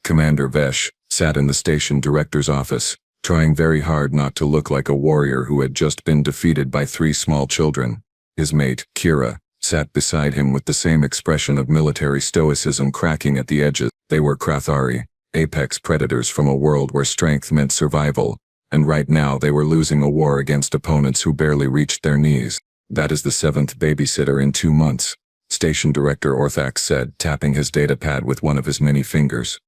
Commander Vesh sat in the station director's office, trying very hard not to look like a warrior who had just been defeated by 3 small children. His mate, Kira, sat beside him with the same expression of military stoicism cracking at the edges. They were Krathari, apex predators from a world where strength meant survival, and right now they were losing a war against opponents who barely reached their knees. That is the 7th babysitter in 2 months, Station Director Orthax said, tapping his datapad with one of his many fingers.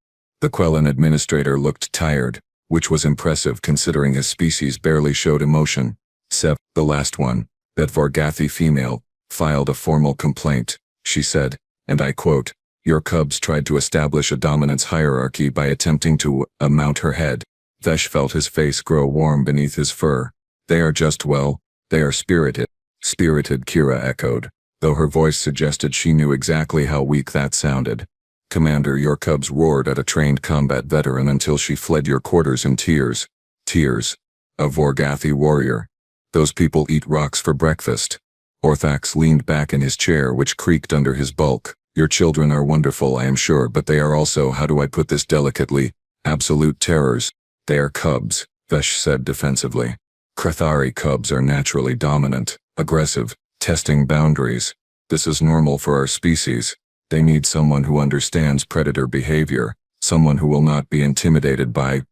The Quellan administrator looked tired, which was impressive considering his species barely showed emotion. Sev, the last one, that Vorgathi female, filed a formal complaint. She said, and I quote, "Your cubs tried to establish a dominance hierarchy by attempting to mount her head." Vesh felt his face grow warm beneath his fur. "They are just, well, they are spirited." Spirited, Kira echoed, though her voice suggested she knew exactly how weak that sounded. "Commander, your cubs roared at a trained combat veteran until she fled your quarters in tears." Tears. A Vorgathi warrior. "Those people eat rocks for breakfast." Orthax leaned back in his chair, which creaked under his bulk. "Your children are wonderful, I am sure, but they are also, how do I put this delicately, absolute terrors. They are cubs," Vesh said defensively. "Krathari cubs are naturally dominant, aggressive, testing boundaries. This is normal for our species. They need someone who understands predator behavior, someone who will not be intimidated by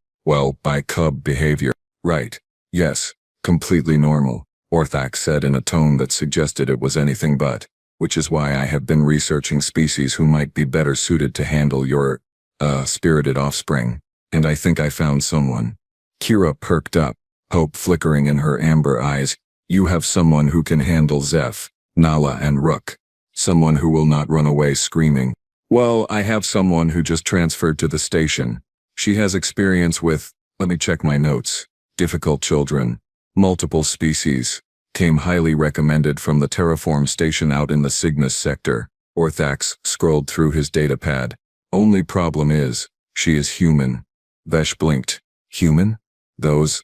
cub behavior." "Right. Yes. Completely normal," Orthax said in a tone that suggested it was anything but, "which is why I have been researching species who might be better suited to handle your, spirited offspring. And I think I found someone." Kira perked up, hope flickering in her amber eyes. "You have someone who can handle Zeph, Nala and Rook. Someone who will not run away screaming." "Well, I have someone who just transferred to the station. She has experience with, let me check my notes, difficult children, multiple species. Came highly recommended from the terraform station out in the Cygnus sector." Orthax scrolled through his datapad. "Only problem is, she is human." Vesh blinked. "Human? Those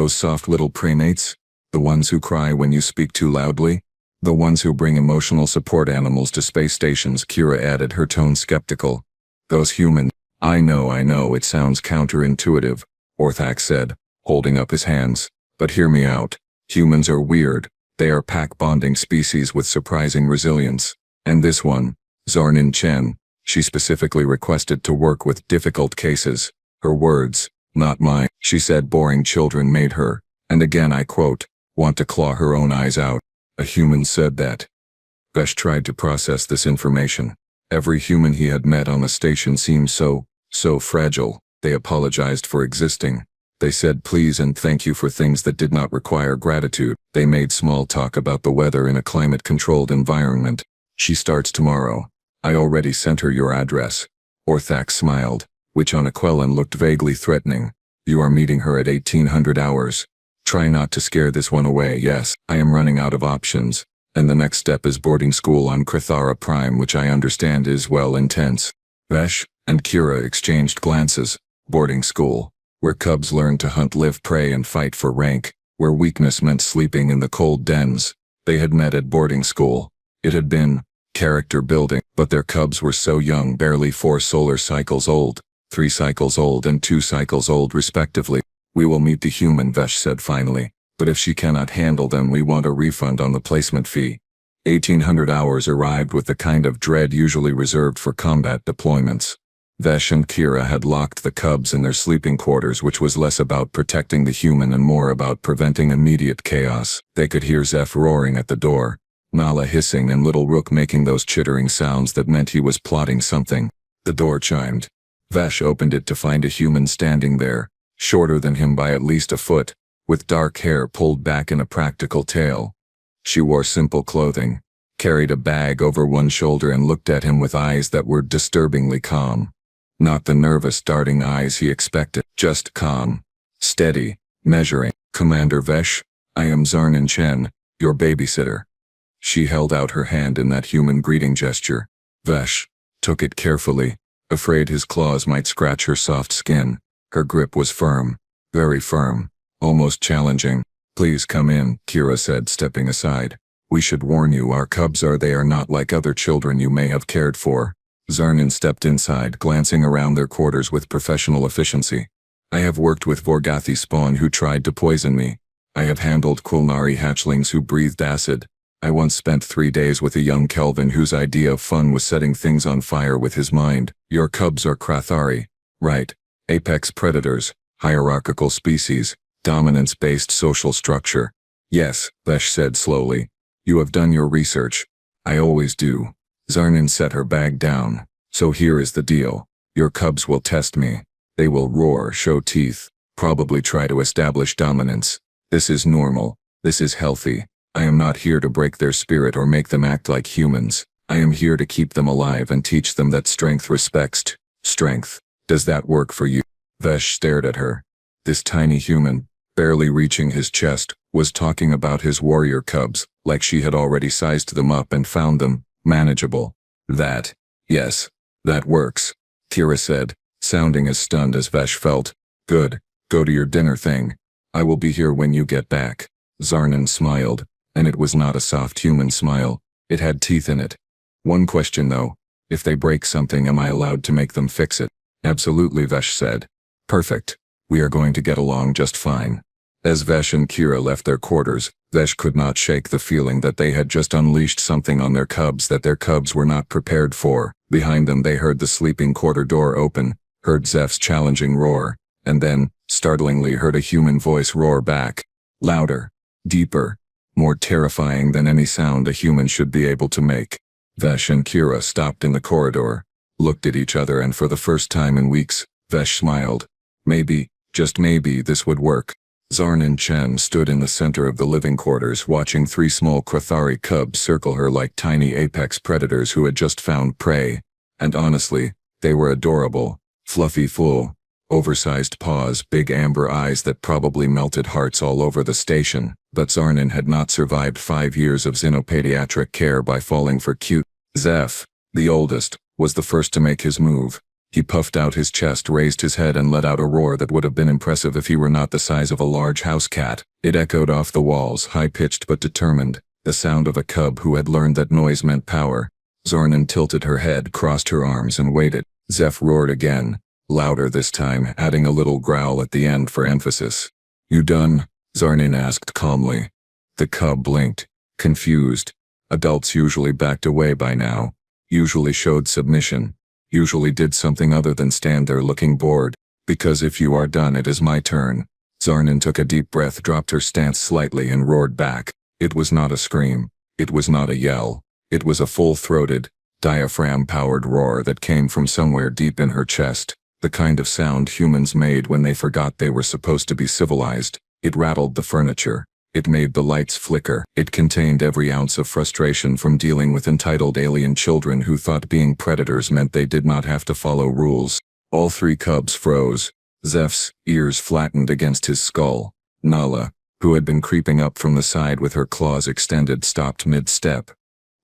soft little prenates? The ones who cry when you speak too loudly? The ones who bring emotional support animals to space stations?" Kira added, her tone skeptical. "Those humans. I know, it sounds counterintuitive," Orthax said, holding up his hands. "But hear me out. Humans are weird. They are pack-bonding species with surprising resilience. And this one, Zarnin Chen, she specifically requested to work with difficult cases. Her words, not mine. She said boring children made her, and again I quote, want to claw her own eyes out. A human said that." Vesh tried to process this information. Every human he had met on the station seemed so fragile. They apologized for existing. They said please and thank you for things that did not require gratitude. They made small talk about the weather in a climate-controlled environment. "She starts tomorrow. I already sent her your address." Orthax smiled, which on a Quellan looked vaguely threatening. "You are meeting her at 1800 hours. Try not to scare this one away. Yes, I am running out of options. And the next step is boarding school on Krathara Prime, which I understand is, well, intense." Vesh and Kira exchanged glances. Boarding school, where cubs learned to hunt, live, prey, and fight for rank, where weakness meant sleeping in the cold dens. They had met at boarding school. It had been character building, but their cubs were so young, barely 4 solar cycles old, 3 cycles old and 2 cycles old respectively. "We will meet the human," Vesh said finally, "but if she cannot handle them, we want a refund on the placement fee." 1800 hours arrived with the kind of dread usually reserved for combat deployments. Vesh and Kira had locked the cubs in their sleeping quarters, which was less about protecting the human and more about preventing immediate chaos. They could hear Zeph roaring at the door, Nala hissing, and little Rook making those chittering sounds that meant he was plotting something. The door chimed. Vesh opened it to find a human standing there, shorter than him by at least a foot, with dark hair pulled back in a practical tail. She wore simple clothing, carried a bag over one shoulder, and looked at him with eyes that were disturbingly calm. Not the nervous darting eyes he expected, just calm, steady, measuring. "Commander Vesh, I am Zarnin Chen, your babysitter." She held out her hand in that human greeting gesture. Vesh took it carefully, afraid his claws might scratch her soft skin. Her grip was firm, very firm, almost challenging. "Please come in," Kira said, stepping aside. "We should warn you, our cubs they are not like other children you may have cared for. Zarnin stepped inside, glancing around their quarters with professional efficiency. I have worked with Vorgathi spawn who tried to poison me. I have handled Kulnari hatchlings who breathed acid. I once spent 3 days with a young Kelvin whose idea of fun was setting things on fire with his mind. Your cubs are Krathari. Right. Apex predators, hierarchical species, dominance-based social structure. Yes, Vesh said slowly. You have done your research. I always do. Zarnin set her bag down. So here is the deal. Your cubs will test me. They will roar, show teeth, probably try to establish dominance. This is normal. This is healthy. I am not here to break their spirit or make them act like humans. I am here to keep them alive and teach them that strength respects strength. Does that work for you? Vesh stared at her. This tiny human, barely reaching his chest, was talking about his warrior cubs, like she had already sized them up and found them manageable. Yes, that works, Terra said, sounding as stunned as Vesh felt. Good, go to your dinner thing. I will be here when you get back. Zarnin smiled, and it was not a soft human smile. It had teeth in it. One question though, if they break something, am I allowed to make them fix it? Absolutely, Vesh said. Perfect. We are going to get along just fine. As Vesh and Kira left their quarters, Vesh could not shake the feeling that they had just unleashed something on their cubs that their cubs were not prepared for. Behind them they heard the sleeping quarter door open, heard Zeph's challenging roar, and then, startlingly, heard a human voice roar back. Louder, deeper, more terrifying than any sound a human should be able to make. Vesh and Kira stopped in the corridor, looked at each other, and for the first time in weeks, Vesh smiled. Maybe, just maybe, this would work. Zarnin Chen stood in the center of the living quarters watching 3 small Krathari cubs circle her like tiny apex predators who had just found prey. And honestly, they were adorable. Fluffy, full, oversized paws, big amber eyes that probably melted hearts all over the station. But Zarnin had not survived 5 years of xenopediatric care by falling for cute. Zeph, the oldest, was the first to make his move. He puffed out his chest, raised his head, and let out a roar that would have been impressive if he were not the size of a large house cat. It echoed off the walls, high-pitched but determined, the sound of a cub who had learned that noise meant power. Zarnin tilted her head, crossed her arms, and waited. Zeph roared again, louder this time, adding a little growl at the end for emphasis. You done? Zarnin asked calmly. The cub blinked, confused. Adults usually backed away by now, usually showed submission, usually did something other than stand there looking bored. Because if you are done, it is my turn. Zarnin took a deep breath, dropped her stance slightly, and roared back. It was not a scream. It was not a yell. It was a full-throated, diaphragm-powered roar that came from somewhere deep in her chest, the kind of sound humans made when they forgot they were supposed to be civilized. It rattled the furniture. It made the lights flicker. It contained every ounce of frustration from dealing with entitled alien children who thought being predators meant they did not have to follow rules. All 3 cubs froze. Zeph's ears flattened against his skull. Nala, who had been creeping up from the side with her claws extended, stopped mid-step.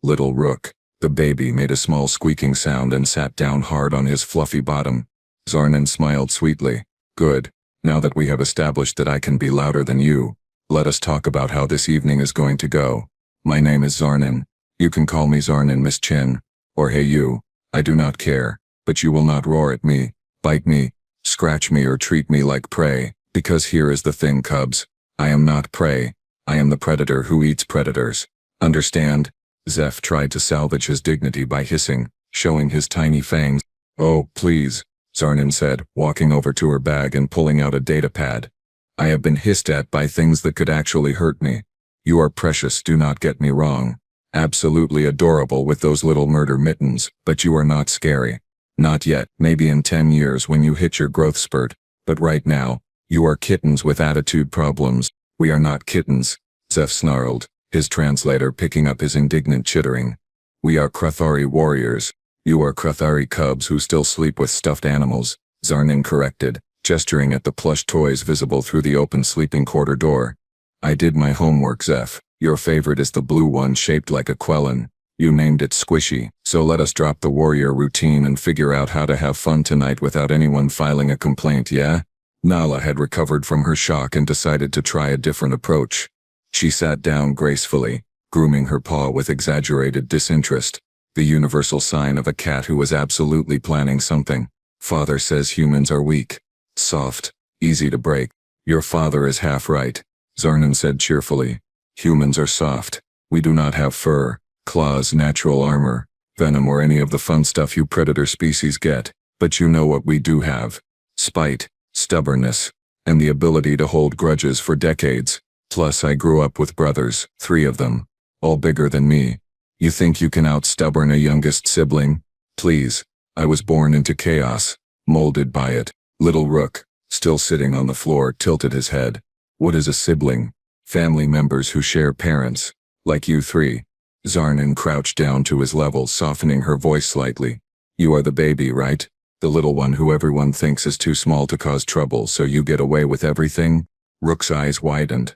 Little Rook, the baby, made a small squeaking sound and sat down hard on his fluffy bottom. Zarnin smiled sweetly. Good. Now that we have established that I can be louder than you, let us talk about how this evening is going to go. My name is Zarnin. You can call me Zarnin, Miss Chin. Or hey you. I do not care. But you will not roar at me, bite me, scratch me, or treat me like prey. Because here is the thing, cubs. I am not prey. I am the predator who eats predators. Understand? Zeph tried to salvage his dignity by hissing, showing his tiny fangs. Oh, please, Zarnin said, walking over to her bag and pulling out a data pad. I have been hissed at by things that could actually hurt me. You are precious, do not get me wrong. Absolutely adorable with those little murder mittens, but you are not scary. Not yet, maybe in 10 years when you hit your growth spurt. But right now, you are kittens with attitude problems. We are not kittens, Zeph snarled, his translator picking up his indignant chittering. We are Krathari warriors. You are Krathari cubs who still sleep with stuffed animals, Zarnin corrected, gesturing at the plush toys visible through the open sleeping quarter door. I did my homework, Zeph. Your favorite is the blue one shaped like a Quellen. You named it Squishy, so let us drop the warrior routine and figure out how to have fun tonight without anyone filing a complaint, yeah? Nala had recovered from her shock and decided to try a different approach. She sat down gracefully, grooming her paw with exaggerated disinterest. The universal sign of a cat who was absolutely planning something. Father says humans are weak, soft, easy to break. Your father is half right, Zarnan said cheerfully. Humans are soft. We do not have fur, claws, natural armor, venom, or any of the fun stuff you predator species get. But you know what we do have. Spite, stubbornness, and the ability to hold grudges for decades. Plus I grew up with brothers, 3 of them, all bigger than me. You think you can out-stubborn a youngest sibling? Please. I was born into chaos, molded by it. Little Rook, still sitting on the floor, tilted his head. What is a sibling? Family members who share parents, like you 3. Zarnan crouched down to his level, softening her voice slightly. You are the baby, right? The little one who everyone thinks is too small to cause trouble, so you get away with everything? Rook's eyes widened.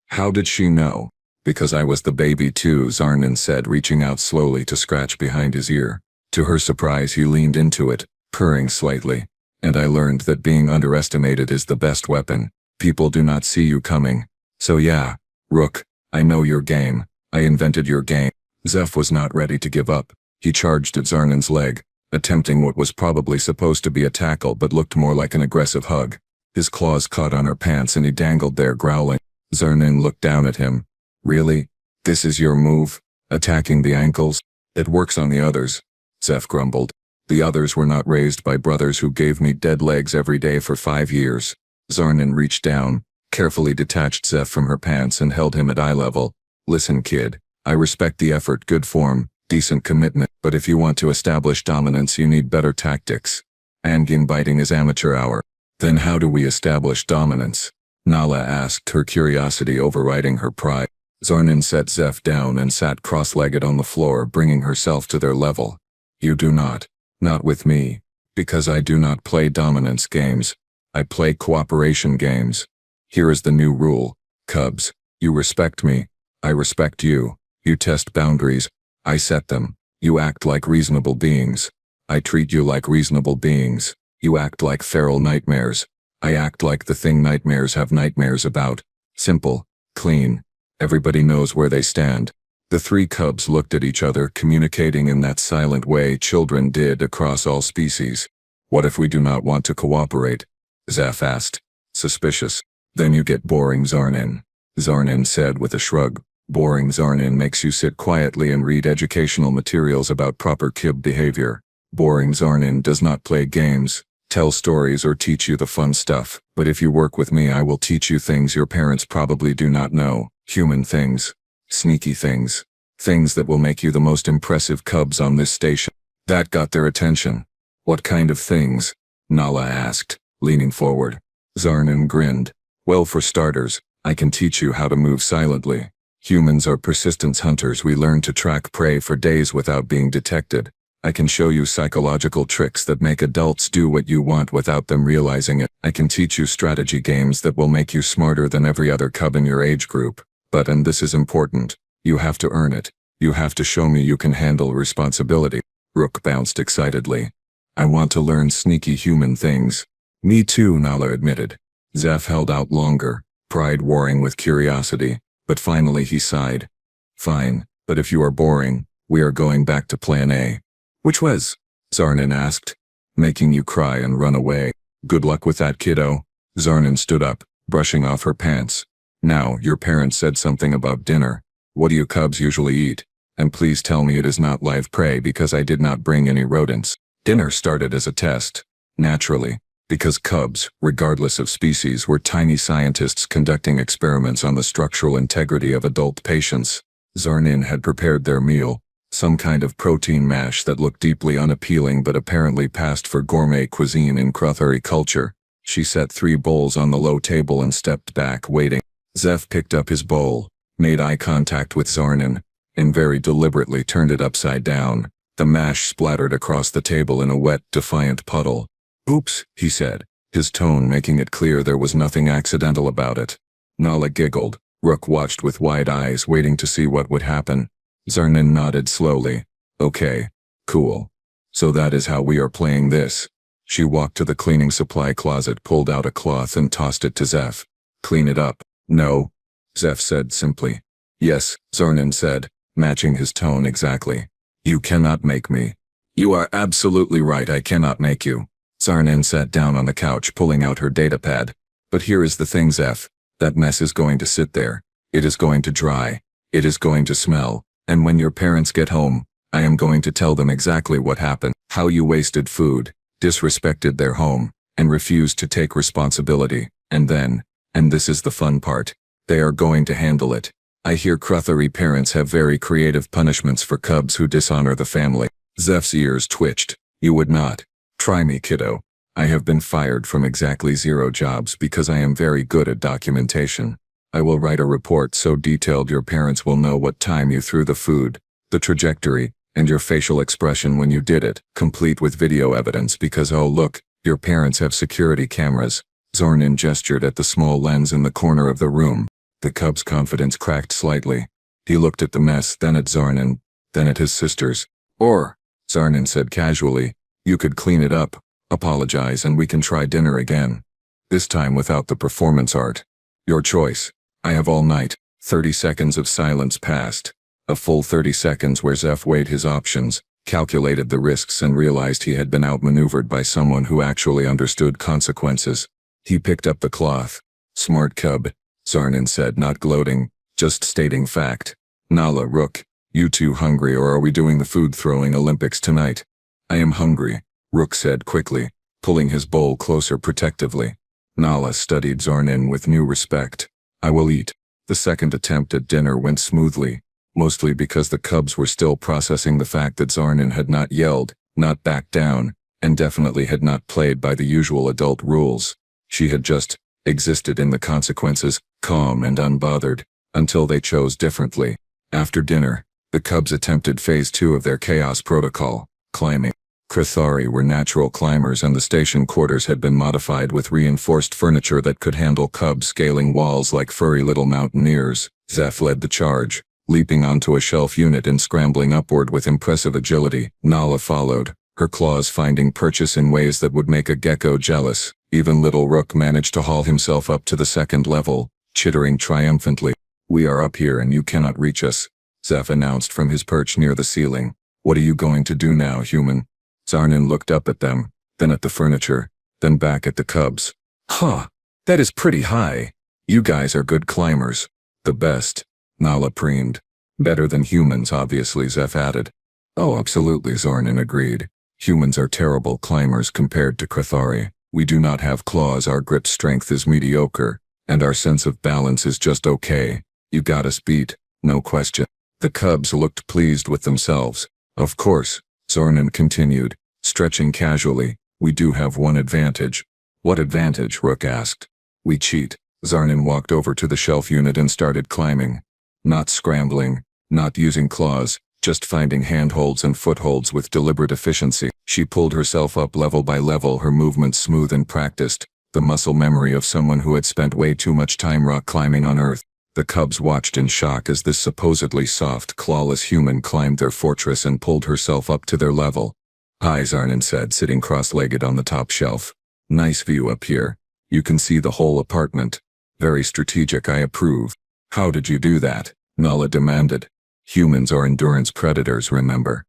How did she know? Because I was the baby too, Zarnan said, reaching out slowly to scratch behind his ear. To her surprise, he leaned into it, purring slightly. And I learned that being underestimated is the best weapon. People do not see you coming. So yeah, Rook, I know your game. I invented your game. Zeph was not ready to give up. He charged at Zarnan's leg, attempting what was probably supposed to be a tackle but looked more like an aggressive hug. His claws caught on her pants and he dangled there growling. Zarnan looked down at him. Really? This is your move? Attacking the ankles? It works on the others, Zeph grumbled. The others were not raised by brothers who gave me dead legs every day for 5 years. Zarnan reached down, carefully detached Zeph from her pants and held him at eye level. Listen, kid, I respect the effort, good form, decent commitment, but if you want to establish dominance you need better tactics. Angin biting his amateur hour. Then how do we establish dominance? Nala asked, her curiosity overriding her pride. Zarnan set Zeph down and sat cross-legged on the floor, bringing herself to their level. You do not. Not with me. Because I do not play dominance games. I play cooperation games. Here is the new rule. Cubs, you respect me. I respect you. You test boundaries. I set them. You act like reasonable beings. I treat you like reasonable beings. You act like feral nightmares. I act like the thing nightmares have nightmares about. Simple. Clean. Everybody knows where they stand. The 3 cubs looked at each other, communicating in that silent way children did across all species. What if we do not want to cooperate? Zeph asked. Suspicious. Then you get boring, Zarnan. Zarnan said with a shrug. Boring, Zarnan makes you sit quietly and read educational materials about proper kib behavior. Boring, Zarnan does not play games, tell stories, or teach you the fun stuff. But if you work with me, I will teach you things your parents probably do not know. Human things. Sneaky things. Things that will make you the most impressive cubs on this station. That got their attention. What kind of things? Nala asked, leaning forward. Zarnan grinned. Well, for starters, I can teach you how to move silently. Humans are persistence hunters. We learn to track prey for days without being detected. I can show you psychological tricks that make adults do what you want without them realizing it. I can teach you strategy games that will make you smarter than every other cub in your age group. But, and this is important, you have to earn it. You have to show me you can handle responsibility. Rook bounced excitedly. I want to learn sneaky human things. Me too, Nala admitted. Zeph held out longer, pride warring with curiosity, but finally he sighed. Fine, but if you are boring, we are going back to plan A. Which was? Zarnan asked. Making you cry and run away. Good luck with that, kiddo. Zarnan stood up, brushing off her pants. Now, your parents said something about dinner. What do you cubs usually eat? And please tell me it is not live prey, because I did not bring any rodents. Dinner started as a test. Naturally. Because cubs, regardless of species, were tiny scientists conducting experiments on the structural integrity of adult patients. Zarnan had prepared their meal. Some kind of protein mash that looked deeply unappealing but apparently passed for gourmet cuisine in Krothari culture. She set 3 bowls on the low table and stepped back, waiting. Zeph picked up his bowl, made eye contact with Zarnan, and very deliberately turned it upside down. The mash splattered across the table in a wet, defiant puddle. Oops, he said, his tone making it clear there was nothing accidental about it. Nala giggled. Rook watched with wide eyes, waiting to see what would happen. Zarnan nodded slowly. Okay, cool. So that is how we are playing this. She walked to the cleaning supply closet, pulled out a cloth and tossed it to Zeph. Clean it up. No, Zeph said simply. Yes, Zarnan said, matching his tone exactly. You cannot make me. You are absolutely right, I cannot make you. Zarnin sat down on the couch, pulling out her datapad. But here is the thing, Zeph. That mess is going to sit there. It is going to dry. It is going to smell. And when your parents get home, I am going to tell them exactly what happened. How you wasted food, disrespected their home, and refused to take responsibility. And then, and this is the fun part, they are going to handle it. I hear Cruthery parents have very creative punishments for cubs who dishonor the family. Zeph's ears twitched. You would not. Try me, kiddo. I have been fired from exactly 0 jobs because I am very good at documentation. I will write a report so detailed your parents will know what time you threw the food, the trajectory, and your facial expression when you did it, complete with video evidence because oh look, your parents have security cameras. Zornin gestured at the small lens in the corner of the room. The cub's confidence cracked slightly. He looked at the mess, then at Zornin, then at his sisters. Or, Zarnin said casually, you could clean it up, apologize, and we can try dinner again. This time without the performance art. Your choice. I have all night. 30 seconds of silence passed. A full 30 seconds where Zeph weighed his options, calculated the risks, and realized he had been outmaneuvered by someone who actually understood consequences. He picked up the cloth. Smart cub, Zarnin said, not gloating, just stating fact. Nala, Rook, you two hungry, or are we doing the food throwing Olympics tonight? I am hungry, Rook said quickly, pulling his bowl closer protectively. Nala studied Zarnin with new respect. I will eat. The second attempt at dinner went smoothly, mostly because the cubs were still processing the fact that Zarnin had not yelled, not backed down, and definitely had not played by the usual adult rules. She had just existed in the consequences, calm and unbothered, until they chose differently. After dinner, the cubs attempted phase 2 of their chaos protocol, climbing. Cruthery were natural climbers, and the station quarters had been modified with reinforced furniture that could handle cubs scaling walls like furry little mountaineers. Zeph led the charge, leaping onto a shelf unit and scrambling upward with impressive agility. Nala followed, her claws finding purchase in ways that would make a gecko jealous. Even little Rook managed to haul himself up to the 2nd level, chittering triumphantly. We are up here and you cannot reach us, Zeph announced from his perch near the ceiling. What are you going to do now, human? Zarnin looked up at them, then at the furniture, then back at the cubs. Huh, that is pretty high. You guys are good climbers. The best, Nala preened. Better than humans, obviously, Zeph added. Oh, absolutely, Zarnin agreed. Humans are terrible climbers compared to Cruthery. We do not have claws, our grip strength is mediocre, and our sense of balance is just okay. You got us beat, no question. The cubs looked pleased with themselves. Of course, Zarnin continued, stretching casually, we do have one advantage. What advantage? Rook asked. We cheat. Zarnin walked over to the shelf unit and started climbing. Not scrambling, not using claws, just finding handholds and footholds with deliberate efficiency. She pulled herself up level by level, her movements smooth and practiced, the muscle memory of someone who had spent way too much time rock climbing on Earth. The cubs watched in shock as this supposedly soft, clawless human climbed their fortress and pulled herself up to their level. Hi, Zarnin said, sitting cross-legged on the top shelf. Nice view up here. You can see the whole apartment. Very strategic, I approve. How did you do that? Nala demanded. Humans are endurance predators, remember?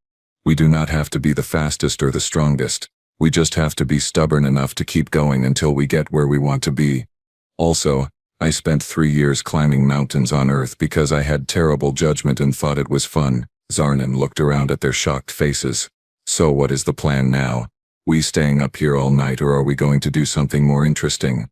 We do not have to be the fastest or the strongest. We just have to be stubborn enough to keep going until we get where we want to be. Also, I spent 3 years climbing mountains on Earth because I had terrible judgment and thought it was fun. Zarnin looked around at their shocked faces. So what is the plan now? We staying up here all night, or are we going to do something more interesting?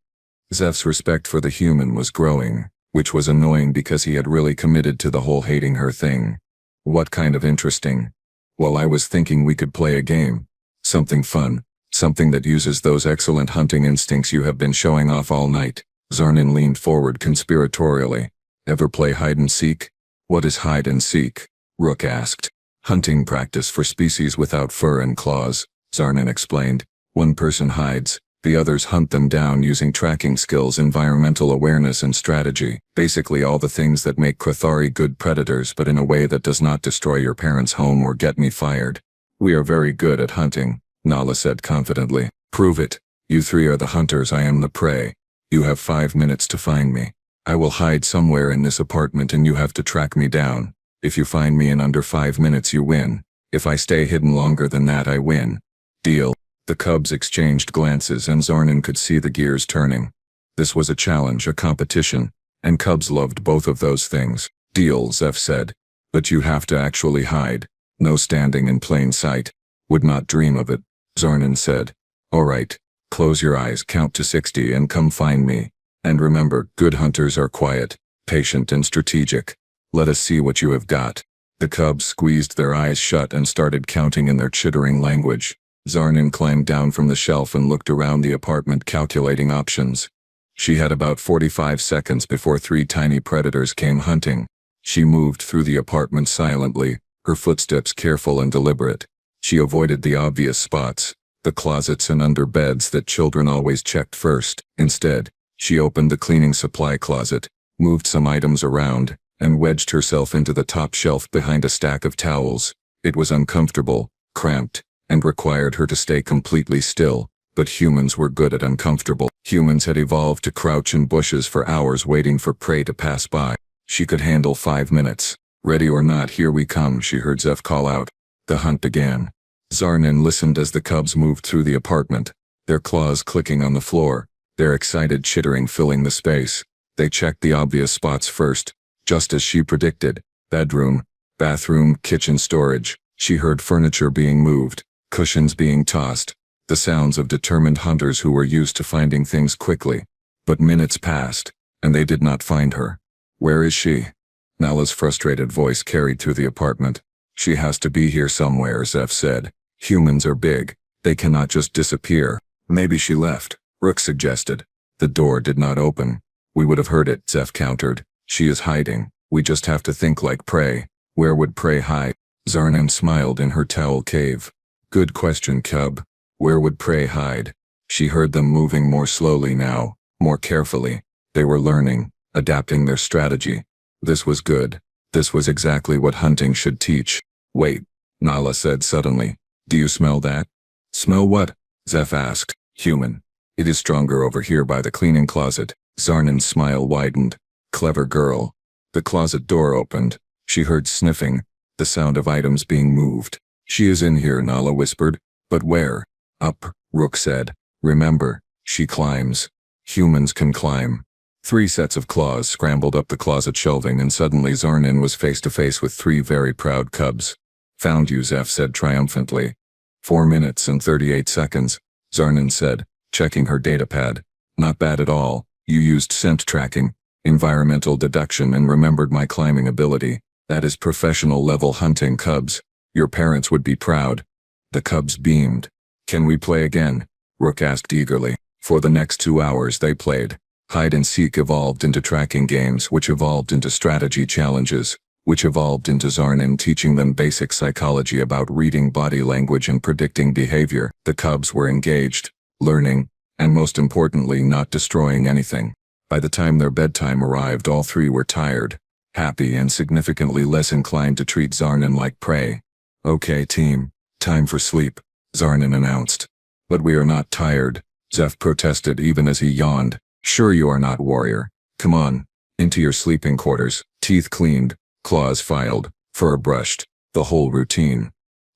Zeph's respect for the human was growing, which was annoying because he had really committed to the whole hating her thing. What kind of interesting? Well, I was thinking we could play a game. Something fun. Something that uses those excellent hunting instincts you have been showing off all night. Zarnin leaned forward conspiratorially. Ever play hide and seek? What is hide and seek? Rook asked. Hunting practice for species without fur and claws, Zarnin explained. One person hides, the others hunt them down using tracking skills, environmental awareness, and strategy. Basically all the things that make Cruthery good predators, but in a way that does not destroy your parents' home or get me fired. We are very good at hunting, Nala said confidently. Prove it. You three are the hunters, I am the prey. You have 5 minutes to find me. I will hide somewhere in this apartment and you have to track me down. If you find me in under 5 minutes, you win. If I stay hidden longer than that, I win. Deal. The cubs exchanged glances and Zarnin could see the gears turning. This was a challenge, a competition, and cubs loved both of those things. Deal, Zeph said. But you have to actually hide. No standing in plain sight. Would not dream of it, Zarnin said. All right. Close your eyes, count to 60 and come find me. And remember, good hunters are quiet, patient and strategic. Let us see what you have got. The cubs squeezed their eyes shut and started counting in their chittering language. Zarnin climbed down from the shelf and looked around the apartment calculating options. She had about 45 seconds before 3 tiny predators came hunting. She moved through the apartment silently, her footsteps careful and deliberate. She avoided the obvious spots, the closets and under beds that children always checked first. Instead, she opened the cleaning supply closet, moved some items around, and wedged herself into the top shelf behind a stack of towels. It was uncomfortable, cramped, and required her to stay completely still, but humans were good at uncomfortable. Humans had evolved to crouch in bushes for hours waiting for prey to pass by. She could handle 5 minutes. Ready or not, here we come, she heard Zeph call out. The hunt began. Zarnin listened as the cubs moved through the apartment, their claws clicking on the floor, their excited chittering filling the space. They checked the obvious spots first, just as she predicted. Bedroom, bathroom, kitchen, storage. She heard furniture being moved, cushions being tossed, the sounds of determined hunters who were used to finding things quickly. But minutes passed, and they did not find her. Where is she? Nala's frustrated voice carried through the apartment. She has to be here somewhere, Zeph said. Humans are big. They cannot just disappear. Maybe she left, Rook suggested. The door did not open. We would have heard it, Zeph countered. She is hiding. We just have to think like prey. Where would prey hide? Zarnin smiled in her towel cave. Good question, cub. Where would prey hide? She heard them moving more slowly now, more carefully. They were learning, adapting their strategy. This was good. This was exactly what hunting should teach. Wait, Nala said suddenly. Do you smell that? Smell what? Zeph asked. Human. It is stronger over here by the cleaning closet. Zarnin's smile widened. Clever girl. The closet door opened. She heard sniffing, the sound of items being moved. She is in here, Nala whispered. But where? Up, Rook said. Remember, she climbs. Humans can climb. 3 sets of claws scrambled up the closet shelving and suddenly Zarnin was face to face with 3 very proud cubs. Found you, Zeph said triumphantly. 4 minutes and 38 seconds, Zarnin said, checking her datapad. Not bad at all. You used scent tracking, environmental deduction and remembered my climbing ability. That is professional level hunting, cubs. Your parents would be proud. The cubs beamed. Can we play again? Rook asked eagerly. For the next 2 hours they played. Hide and seek evolved into tracking games, which evolved into strategy challenges, which evolved into Zarnin teaching them basic psychology about reading body language and predicting behavior. The cubs were engaged, learning, and most importantly not destroying anything. By the time their bedtime arrived, all 3 were tired, happy and significantly less inclined to treat Zarnin like prey. Okay team, time for sleep, Zarnin announced. But we are not tired, Zeph protested even as he yawned. Sure you are not, warrior. Come on, into your sleeping quarters, teeth cleaned, claws filed, fur brushed, the whole routine.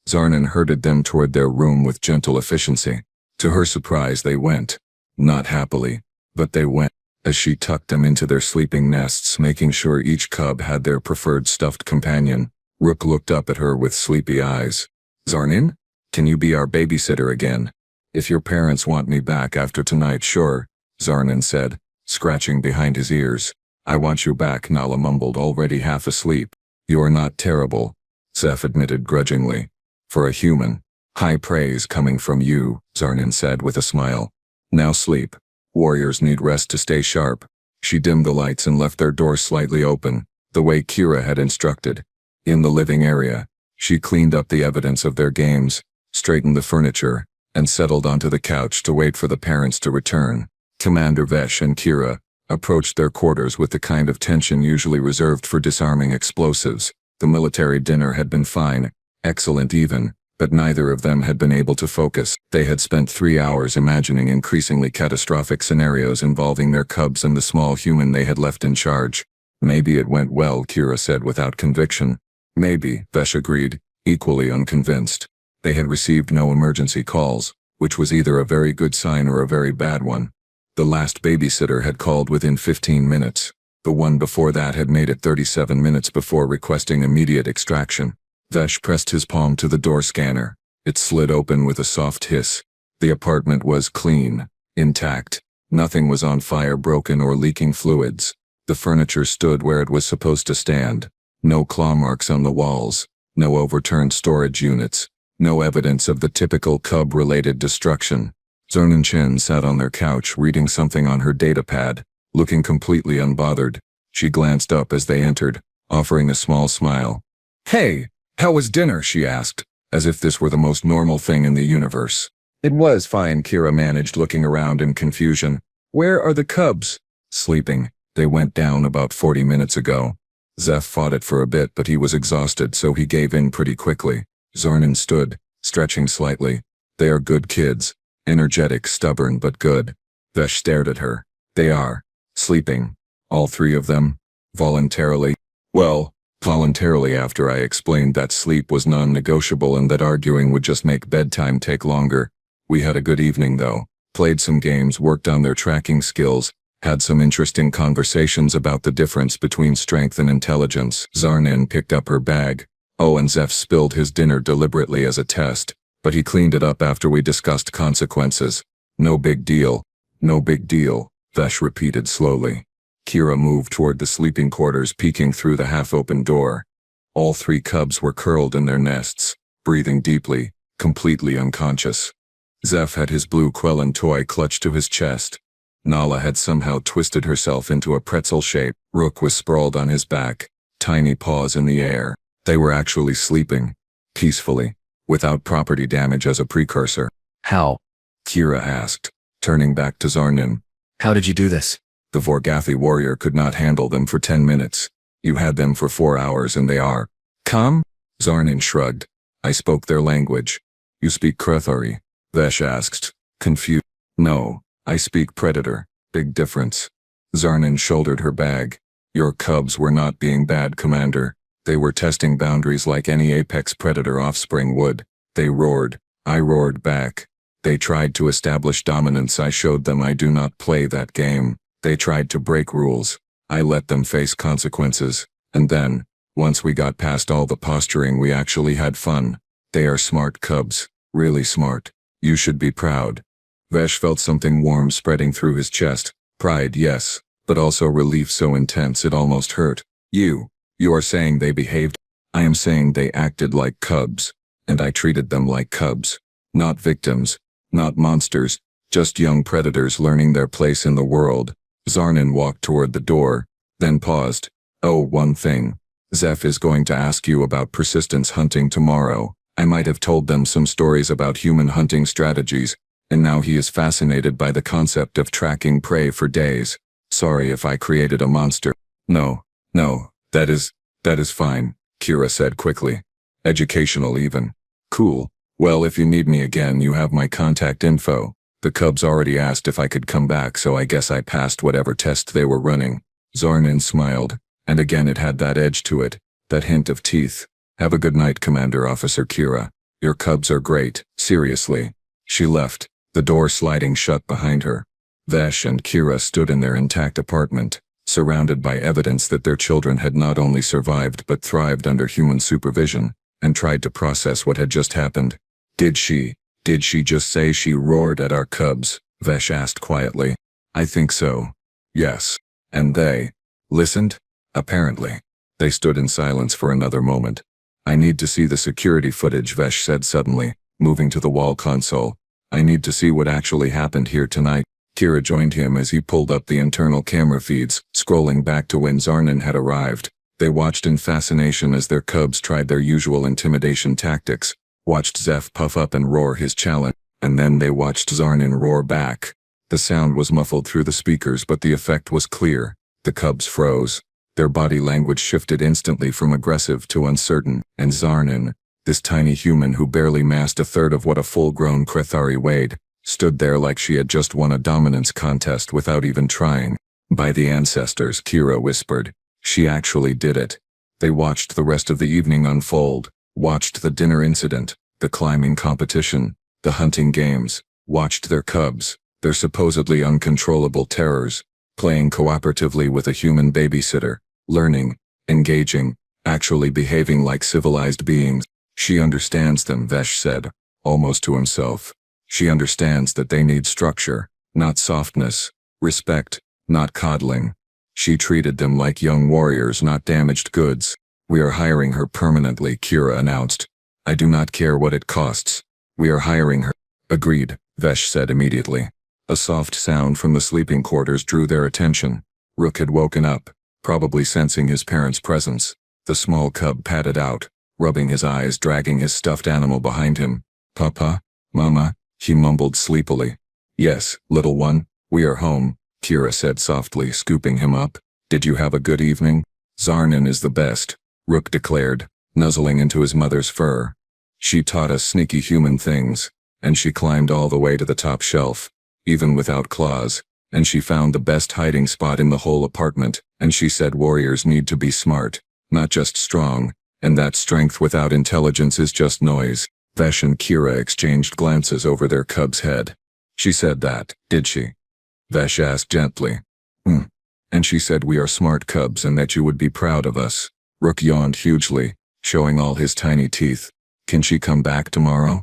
Zarnin herded them toward their room with gentle efficiency. To her surprise they went. Not happily, but they went. As she tucked them into their sleeping nests, making sure each cub had their preferred stuffed companion, Rook looked up at her with sleepy eyes. Zarnin? Can you be our babysitter again? If your parents want me back after tonight, sure, Zarnin said, scratching behind his ears. I want you back, Nala mumbled, already half asleep. You're not terrible, Zeph admitted grudgingly. For a human. High praise coming from you, Zarnin said with a smile. Now sleep. Warriors need rest to stay sharp. She dimmed the lights and left their door slightly open, the way Kira had instructed. In the living area, she cleaned up the evidence of their games, straightened the furniture, and settled onto the couch to wait for the parents to return. Commander Vesh and Kira approached their quarters with the kind of tension usually reserved for disarming explosives. The military dinner had been fine, excellent even, but neither of them had been able to focus. They had spent 3 hours imagining increasingly catastrophic scenarios involving their cubs and the small human they had left in charge. Maybe it went well, Kira said without conviction. Maybe, Vesh agreed, equally unconvinced. They had received no emergency calls, which was either a very good sign or a very bad one. The last babysitter had called within 15 minutes. The one before that had made it 37 minutes before requesting immediate extraction. Vesh pressed his palm to the door scanner. It slid open with a soft hiss. The apartment was clean, intact. Nothing was on fire, broken, or leaking fluids. The furniture stood where it was supposed to stand. No claw marks on the walls. No overturned storage units. No evidence of the typical cub-related destruction. Zornan Chen sat on their couch reading something on her datapad, looking completely unbothered. She glanced up as they entered, offering a small smile. "Hey, how was dinner?" she asked, as if this were the most normal thing in the universe. "It was fine," Kira managed, looking around in confusion. "Where are the cubs?" "Sleeping. They went down about 40 minutes ago." Zeph fought it for a bit, but he was exhausted, so he gave in pretty quickly. Zornan stood, stretching slightly. "They are good kids. Energetic, stubborn, but good." Vesh stared at her. "They are. Sleeping. All three of them? Voluntarily?" "Well, voluntarily, after I explained that sleep was non-negotiable and that arguing would just make bedtime take longer. We had a good evening, though. Played some games, worked on their tracking skills, had some interesting conversations about the difference between strength and intelligence." Zarnin picked up her bag. "Oh, and Zeph spilled his dinner deliberately as a test, but he cleaned it up after we discussed consequences. No big deal. No big deal," Vesh repeated slowly. Kira moved toward the sleeping quarters, peeking through the half-open door. All three cubs were curled in their nests, breathing deeply, completely unconscious. Zeph had his blue Quellen toy clutched to his chest. Nala had somehow twisted herself into a pretzel shape. Rook was sprawled on his back, tiny paws in the air. They were actually sleeping, peacefully, without property damage as a precursor. "How?" Kira asked, turning back to Zarnin. "How did you do this?" "The Vorgathi warrior could not handle them for 10 minutes. You had them for 4 hours and they are." "Come?" Zarnin shrugged. "I spoke their language." "You speak Krethari?" Vesh asked, confused. "No, I speak Predator." "Big difference." Zarnin shouldered her bag. "Your cubs were not being bad, Commander. They were testing boundaries like any apex predator offspring would. They roared. I roared back. They tried to establish dominance. I showed them I do not play that game. They tried to break rules. I let them face consequences. And then, once we got past all the posturing, we actually had fun. They are smart cubs. Really smart. You should be proud." Vesh felt something warm spreading through his chest. Pride, yes, but also relief so intense it almost hurt. You are saying they behaved? I am saying they acted like cubs, and I treated them like cubs. Not victims, not monsters, just young predators learning their place in the world. Zarnin walked toward the door, then paused. "Oh, one thing. Zeph is going to ask you about persistence hunting tomorrow. I might have told them some stories about human hunting strategies, and now he is fascinated by the concept of tracking prey for days. Sorry if I created a monster." No, that is fine," Kira said quickly. "Educational even." "Cool. Well, if you need me again, you have my contact info. The cubs already asked if I could come back, so I guess I passed whatever test they were running." Zarnin smiled, and again it had that edge to it, that hint of teeth. "Have a good night, Commander Officer Kira. Your cubs are great, seriously." She left, the door sliding shut behind her. Vesh and Kira stood in their intact apartment, surrounded by evidence that their children had not only survived but thrived under human supervision, and tried to process what had just happened. Did she just say she roared at our cubs?" Vesh asked quietly. "I think so. Yes. And they listened? Apparently." They stood in silence for another moment. "I need to see the security footage," Vesh said suddenly, moving to the wall console. "I need to see what actually happened here tonight." Kira joined him as he pulled up the internal camera feeds, scrolling back to when Zarnin had arrived. They watched in fascination as their cubs tried their usual intimidation tactics, watched Zeph puff up and roar his challenge, and then they watched Zarnin roar back. The sound was muffled through the speakers, but the effect was clear. The cubs froze. Their body language shifted instantly from aggressive to uncertain, and Zarnin, this tiny human who barely massed a third of what a full-grown Krethari weighed, stood there like she had just won a dominance contest without even trying. "By the ancestors," Kira whispered. "She actually did it." They watched the rest of the evening unfold, watched the dinner incident, the climbing competition, the hunting games, watched their cubs, their supposedly uncontrollable terrors, playing cooperatively with a human babysitter, learning, engaging, actually behaving like civilized beings. She understands them, Vesh said, almost to himself. She understands that they need structure, not softness, respect, not coddling. She treated them like young warriors, not damaged goods. We are hiring her permanently, Kira announced. I do not care what it costs. We are hiring her. Agreed, Vesh said immediately. A soft sound from the sleeping quarters drew their attention. Rook had woken up, probably sensing his parents' presence. The small cub padded out, rubbing his eyes, dragging his stuffed animal behind him. Papa? Mama? He mumbled sleepily. Yes, little one, we are home, Kira said softly, scooping him up. Did you have a good evening? Zarnin is the best, Rook declared, nuzzling into his mother's fur. She taught us sneaky human things, and she climbed all the way to the top shelf, even without claws, and she found the best hiding spot in the whole apartment, and she said warriors need to be smart, not just strong, and that strength without intelligence is just noise. Vesh and Kira exchanged glances over their cub's head. She said that, did she? Vesh asked gently. And she said we are smart cubs and that you would be proud of us. Rook yawned hugely, showing all his tiny teeth. Can she come back tomorrow?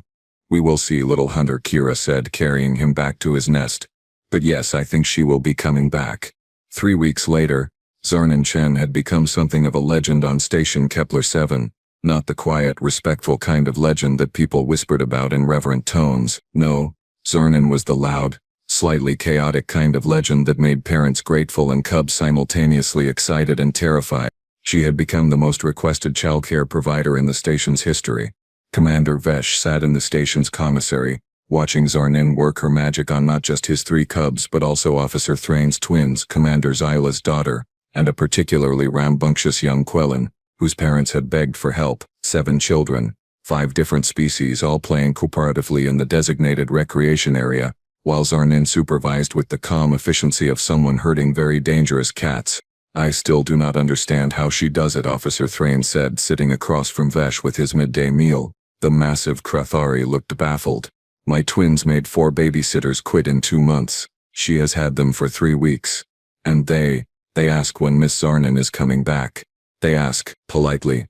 We will see, little hunter, Kira said, carrying him back to his nest. But yes, I think she will be coming back. 3 weeks later, Zarnin Chen had become something of a legend on Station Kepler 7. Not the quiet, respectful kind of legend that people whispered about in reverent tones. No, Zarnin was the loud, slightly chaotic kind of legend that made parents grateful and cubs simultaneously excited and terrified. She had become the most requested childcare provider in the station's history. Commander Vesh sat in the station's commissary, watching Zarnin work her magic on not just his 3 cubs but also Officer Thrane's twins, Commander Zyla's daughter, and a particularly rambunctious young Quellan, whose parents had begged for help. 7 children, 5 different species, all playing cooperatively in the designated recreation area, while Zarnin supervised with the calm efficiency of someone herding very dangerous cats. I still do not understand how she does it, Officer Thrane said, sitting across from Vesh with his midday meal. The massive Krathari looked baffled. My twins made 4 babysitters quit in 2 months. She has had them for 3 weeks. And they ask when Miss Zarnin is coming back. They ask, politely.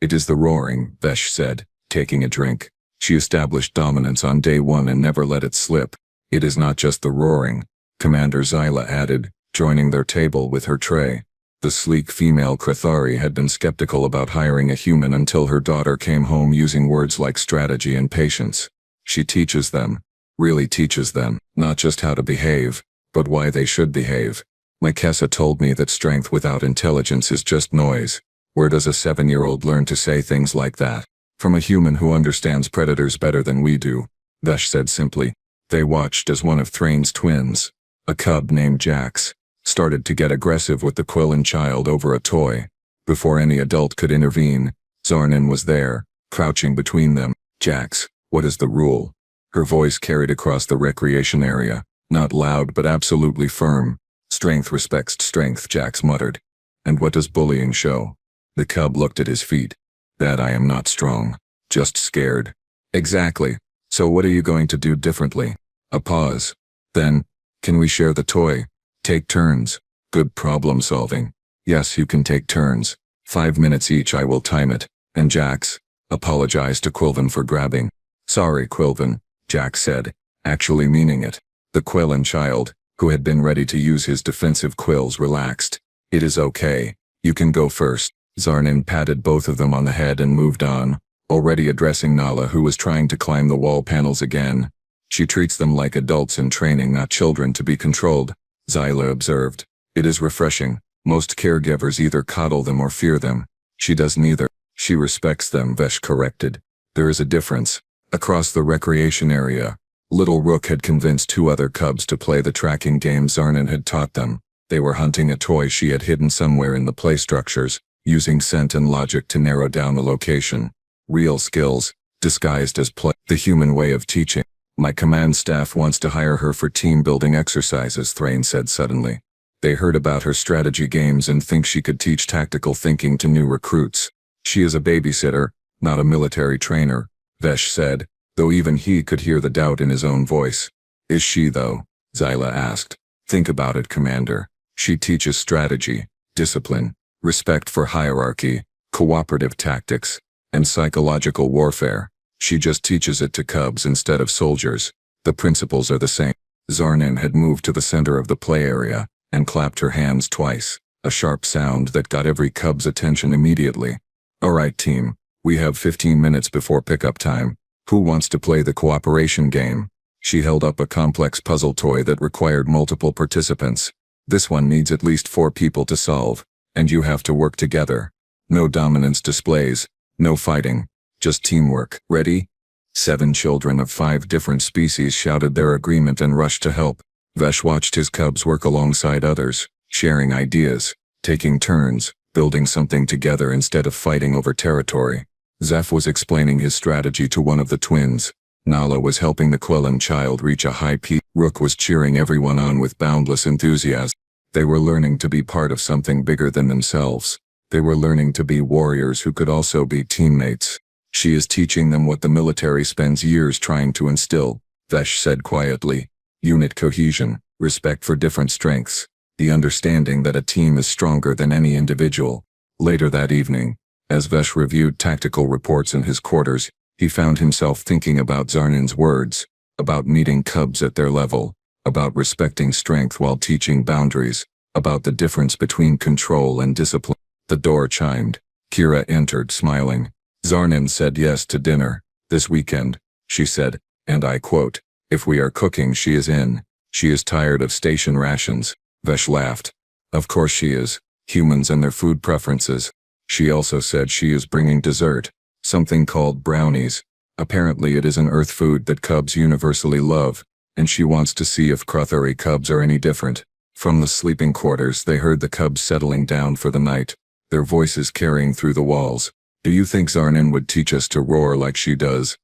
It is the roaring, Vesh said, taking a drink. She established dominance on day 1 and never let it slip. It is not just the roaring, Commander Zyla added, joining their table with her tray. The sleek female Krathari had been skeptical about hiring a human until her daughter came home using words like strategy and patience. She teaches them, really teaches them, not just how to behave, but why they should behave. My Kessa told me that strength without intelligence is just noise. Where does a 7-year-old learn to say things like that? From a human who understands predators better than we do, Vesh said simply. They watched as one of Thrane's twins, a cub named Jax, started to get aggressive with the Quellan child over a toy. Before any adult could intervene, Zarnin was there, crouching between them. Jax, what is the rule? Her voice carried across the recreation area, not loud but absolutely firm. Strength respects strength, Jax muttered. And what does bullying show? The cub looked at his feet. That I am not strong, just scared. Exactly. So what are you going to do differently? A pause. Then, can we share the toy? Take turns. Good problem solving. Yes, you can take turns. 5 minutes each, I will time it. And Jax, apologize to Quilvan for grabbing. Sorry, Quilvan, Jax said, actually meaning it. The Quellan child, who had been ready to use his defensive quills, relaxed. It is okay. You can go first. Zarnin patted both of them on the head and moved on, already addressing Nala, who was trying to climb the wall panels again. She treats them like adults in training, not children to be controlled, Zyla observed. It is refreshing. Most caregivers either coddle them or fear them. She does neither. She respects them, Vesh corrected. There is a difference. Across the recreation area, Little Rook had convinced 2 other cubs to play the tracking game Zarnin had taught them. They were hunting a toy she had hidden somewhere in the play structures, using scent and logic to narrow down the location. Real skills, disguised as play. The human way of teaching. My command staff wants to hire her for team-building exercises, Thrane said suddenly. They heard about her strategy games and think she could teach tactical thinking to new recruits. She is a babysitter, not a military trainer, Vesh said, though even he could hear the doubt in his own voice. Is she though? Zyla asked. Think about it, Commander. She teaches strategy, discipline, respect for hierarchy, cooperative tactics, and psychological warfare. She just teaches it to cubs instead of soldiers. The principles are the same. Zarnin had moved to the center of the play area and clapped her hands twice, a sharp sound that got every cub's attention immediately. All right, team. We have 15 minutes before pickup time. Who wants to play the cooperation game? She held up a complex puzzle toy that required multiple participants. This one needs at least 4 people to solve, and you have to work together. No dominance displays, no fighting, just teamwork. Ready? 7 children of 5 different species shouted their agreement and rushed to help. Vesh watched his cubs work alongside others, sharing ideas, taking turns, building something together instead of fighting over territory. Zeph was explaining his strategy to one of the twins. Nala was helping the Quellan child reach a high peak. Rook was cheering everyone on with boundless enthusiasm. They were learning to be part of something bigger than themselves. They were learning to be warriors who could also be teammates. She is teaching them what the military spends years trying to instill, Vesh said quietly. Unit cohesion, respect for different strengths, the understanding that a team is stronger than any individual. Later that evening, as Vesh reviewed tactical reports in his quarters, he found himself thinking about Zarnin's words, about meeting cubs at their level, about respecting strength while teaching boundaries, about the difference between control and discipline. The door chimed. Kira entered, smiling. Zarnin said yes to dinner, this weekend, she said, and I quote, if we are cooking, she is in. She is tired of station rations. Vesh laughed. Of course she is. Humans and their food preferences. She also said she is bringing dessert. Something called brownies. Apparently it is an earth food that cubs universally love, and she wants to see if Crothari cubs are any different. From the sleeping quarters they heard the cubs settling down for the night, their voices carrying through the walls. Do you think Zarnin would teach us to roar like she does?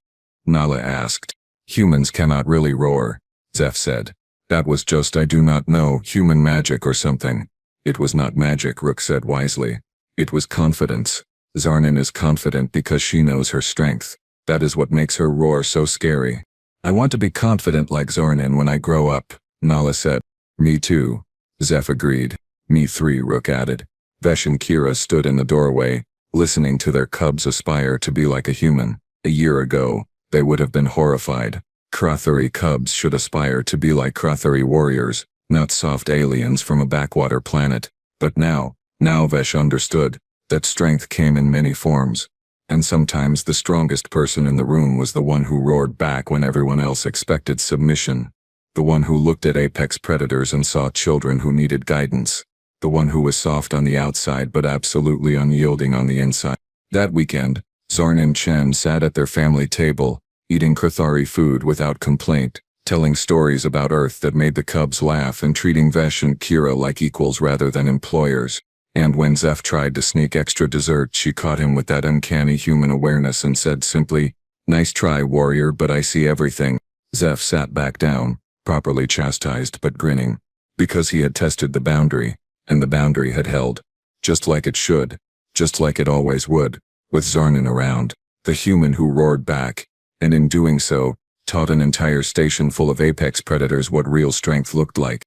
Nala asked. Humans cannot really roar, Zeph said. That was just I do not know, human magic or something. It was not magic, Rook said wisely. It was confidence. Zarnin is confident because she knows her strength. That is what makes her roar so scary. I want to be confident like Zarnin when I grow up, Nala said. Me too, Zeph agreed. Me three, Rook added. Vesh and Kira stood in the doorway, listening to their cubs aspire to be like a human. A year ago, they would have been horrified. Crothari cubs should aspire to be like Crothari warriors, not soft aliens from a backwater planet. But now Vesh understood that strength came in many forms. And sometimes the strongest person in the room was the one who roared back when everyone else expected submission. The one who looked at apex predators and saw children who needed guidance. The one who was soft on the outside but absolutely unyielding on the inside. That weekend, Zarn and Chen sat at their family table, eating Crothari food without complaint, telling stories about Earth that made the cubs laugh and treating Vesh and Kira like equals rather than employers. And when Zeph tried to sneak extra dessert, she caught him with that uncanny human awareness and said simply, "Nice try, warrior, but I see everything." Zeph sat back down, properly chastised but grinning, because he had tested the boundary, and the boundary had held. Just like it should, just like it always would, with Zarnin around, the human who roared back, and in doing so, taught an entire station full of apex predators what real strength looked like.